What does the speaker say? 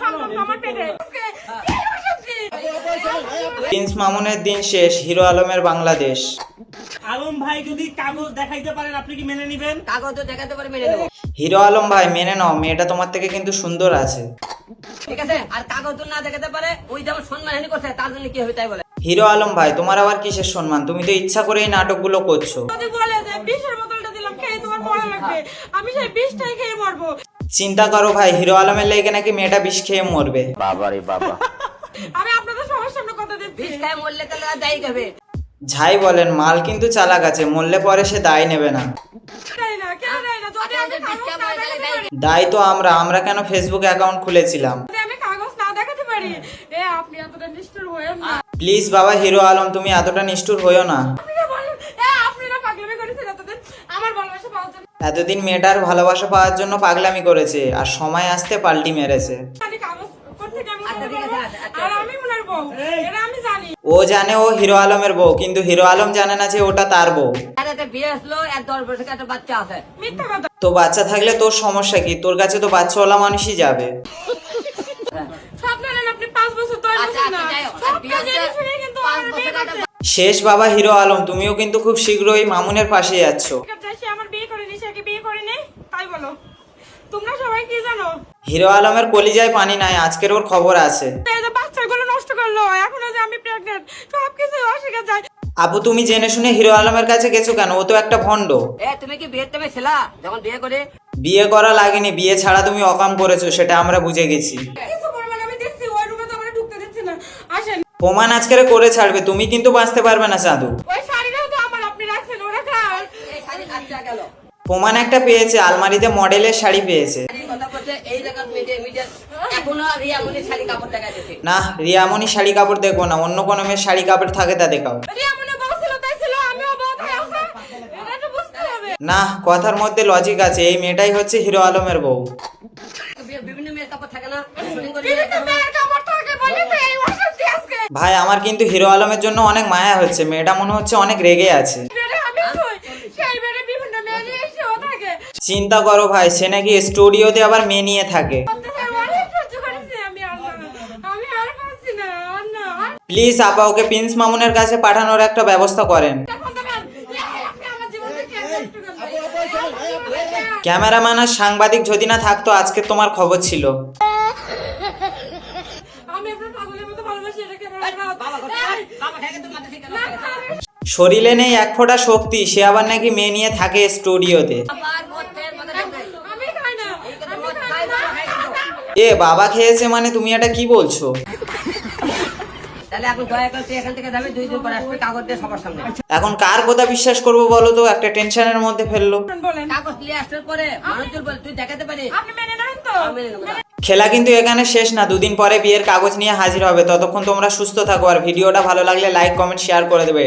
সন্তান তো আমার পেটে। প্রিন্স মামুনের দিন শেষ, হিরো আলমের বাংলাদেশ। আলম ভাই যদি কাগজ দেখাইতে পারেন আপনি কি মেনে নেবেন? কাগজ তো দেখাতে পারে, মেনে নেবো। হিরো আলম ভাই মেনে নাও, মেয়েটা তোমার থেকে কিন্তু সুন্দর আছে। ঠিক আছে, আর কাগজ তো না দেখাতে পারে, ওই যেমন সম্মানহানি করছে তার জন্য কি হবে তাই বলে। হিরো আলম ভাই তোমার আবার কিসের সম্মান? তুমি তো ইচ্ছা করে এই নাটকগুলো করছো। যদি বলে যে বিষের বোতলটা দিলাম খেয়ে তোমার মরা লাগবে, আমি সেই বিষটাই খেয়ে মরবো। চিন্তা করো ভাই, হিরো আলমের লেগে নাকি মেয়েটা বিষ খেয়ে মরবে। আমি আপনাদের সবার সামনে কথা দিচ্ছি। বিষ খায় মরলে তাহলে আর দায়ী হবে। যাই বলেন, মাল কিন্তু চালাক আছে, মরলে পরে সে দায় নেবে না। তাই না, কেন তাই না? যদি আমি কাগজ না দেখাতে পারি, দায় তো আমরা কেন ফেসবুকে অ্যাকাউন্ট খুলেছিলাম। যদি আমি কাগজ না দেখাতে পারি, আপনি এতটা নিষ্ঠুর হয়েন না। প্লিজ বাবা হিরো আলম, তুমি এতটা নিষ্ঠুর হইও না। আপনারা বলেন, আপনারা পাগলামি করেছেন এতদিন আমার ভালোবাসা পাওয়ার জন্য। এতদিন মেয়েটার ভালোবাসা পাওয়ার জন্য পাগলামি করেছে, আর সময় আসতে পাল্টি মেরেছে। আমি কাগজ কোত্থেকে আমি আচ্ছা, উঠাতে ঠিক আছে, পারবো? আচ্ছা। আর আমি ওনার বউ, এটা আমি জানি। ও জানে ও হিরো আলমের বউ, কিন্তু হিরো আলম জানে না যে ওটা তার বউ। আর একটা বিয়ে আসলো, আর 10 বছরের একটা বাচ্চা আছে। মিথ্যা কথা। তো বাচ্চা থাকলে তোর সমস্যা কি? তোর কাছে তো বাচ্চাওয়ালা মানুষই যাবে। স্বপ্ন নেন আপনি 5 বছর 10 আচ্ছা, বছর না। আচ্ছা, যাই হোক, সব বিয়ে কাজে হচ্ছে শুনে কিন্তু 5 আমার বিয়ে বছরের করছে। শেষ বাবা হিরো আলম, তুমিও কিন্তু খুব শীঘ্রই মামুনের পাশে যাচ্ছ। সে আমার বিয়ে করেনি, সে কি বিয়ে করেনি তাই বলো। তোমরা সবাই কি জানো? হিরো আলমের কলিজায় পানি নাই, আজকের ওর খবর আছে। এই যে বাচ্চাগুলো নষ্ট করলো, এখন যে আমি প্রেগন্যান্ট, সবকিছু অস্বীকার যায়। আপু তুমি জেনে শুনে হিরো আলমের কাছে গেছো কেন? ও তো একটা ভণ্ড। তুমি কি বিয়ের টাইমে ছিলা যখন বিয়ে করে? বিয়ে করা লাগেনি, বিয়ে ছাড়া তুমি অকাম করেছো, সেটা আমরা বুঝে গেছি। কিছু প্রমাণ আমি দিচ্ছি, ওই রুমে তো আমরা ঢুকতে দিচ্ছি না। আসেন। প্রমাণ আজকের করে ছাড়বে, তুমি কিন্তু বাঁচতে পারবে না চাঁদু। ওই শাড়িটাও তো আমার, আপনি রাখছেন, ওরা খান। এই শাড়ি আচ্ছা গেল। প্রমাণ একটা পেয়েছে, আলমারিতে মডেলের শাড়ি পেয়েছে। এই কথা বলছে, এই জায়গার মিডিয়া এখনো রিয়ামণির শাড়ি কাপড় দেখা যাচ্ছে। না, রিয়ামণি শাড়ি কাপড় দেখবো না, অন্য কোনো মেয়ের শাড়ি কাপড় থাকে তা দেখাও। রিয়ামনে বউ ছিল তাই ছিল, আমিও বউ তাই আছে, এটা তো বুঝতে হবে। না, কথার মধ্যে লজিক আছে, এই মেয়েটাই হচ্ছে হিরো আলমের বউ। বিভিন্ন মেয়ের কাপড় থাকে না, শুটিং করে বিভিন্ন মেয়ের কাপড় থাকে বলে তো এই অশান্তি আজকে। ভাই আমার কিন্তু হিরো আলমের জন্য অনেক মায়া হচ্ছে, মেয়েটা মনে হচ্ছে অনেক রেগে আছে। বেড়ে আমি শুই, সেই বেড়ে বিভিন্ন মেয়ে নিয়ে এসেও থাকে। চিন্তা করো ভাই, সে নাকি স্টুডিওতে আবার মেয়ে নিয়ে থাকে। অনেক সহ্য করেছি আমি, আল্লাহ, আমি আর পারছি না, আল্লাহ। প্লিজ আপা, ওকে প্রিন্স মামুনের কাছে পাঠানোর একটা ব্যবস্থা করেন। এখন তো বল, আপনি আমার জীবনে কি নষ্ট করলেন? ক্যামেরাম্যান আর সাংবাদিক যদি না থাকতো আজকে তোমার খবর ছিল। আমি আপনার পাগলের মতো ভালোবাসি, এটাকে বাবা খেয়ে তো মাথা ঠিক আছে। শরীরে নেই এক ফোঁটা শক্তি, সে আবার নাকি মেয়ে নিয়ে থাকে স্টুডিওতে। আবার মদ খেয়ে মাথা ঠিক নাই। আমি খাই না, এই কথা আমি মদ খাই খাই, না। বাবা খাই তো। এ বাবা খেয়েছে মানে তুমি এটা কি বলছো? তাহলে এখন দয়া করে তুই এখান থেকে যাবি, 2 দিন পরে আসবে কাগজ দিয়ে সবার সামনে। এখন কার কথা বিশ্বাস করবো বলো তো? একটা টেনশনের মধ্যে ফেললো। বলেন, কাগজ নিয়ে আসার পরে মানুষজন বলে তুই দেখাতে পারি। আপনি মেনে নেবেন তো? আমি মেনে নেবো না। খেলা কিন্তু এখানে শেষ না, 2 দিন পরে বিয়ের কাগজ নিয়ে হাজির হবে। ততক্ষণ তোমরা সুস্থ থাকো, আর ভিডিওটা ভালো লাগলে লাইক কমেন্ট শেয়ার করে দেবে।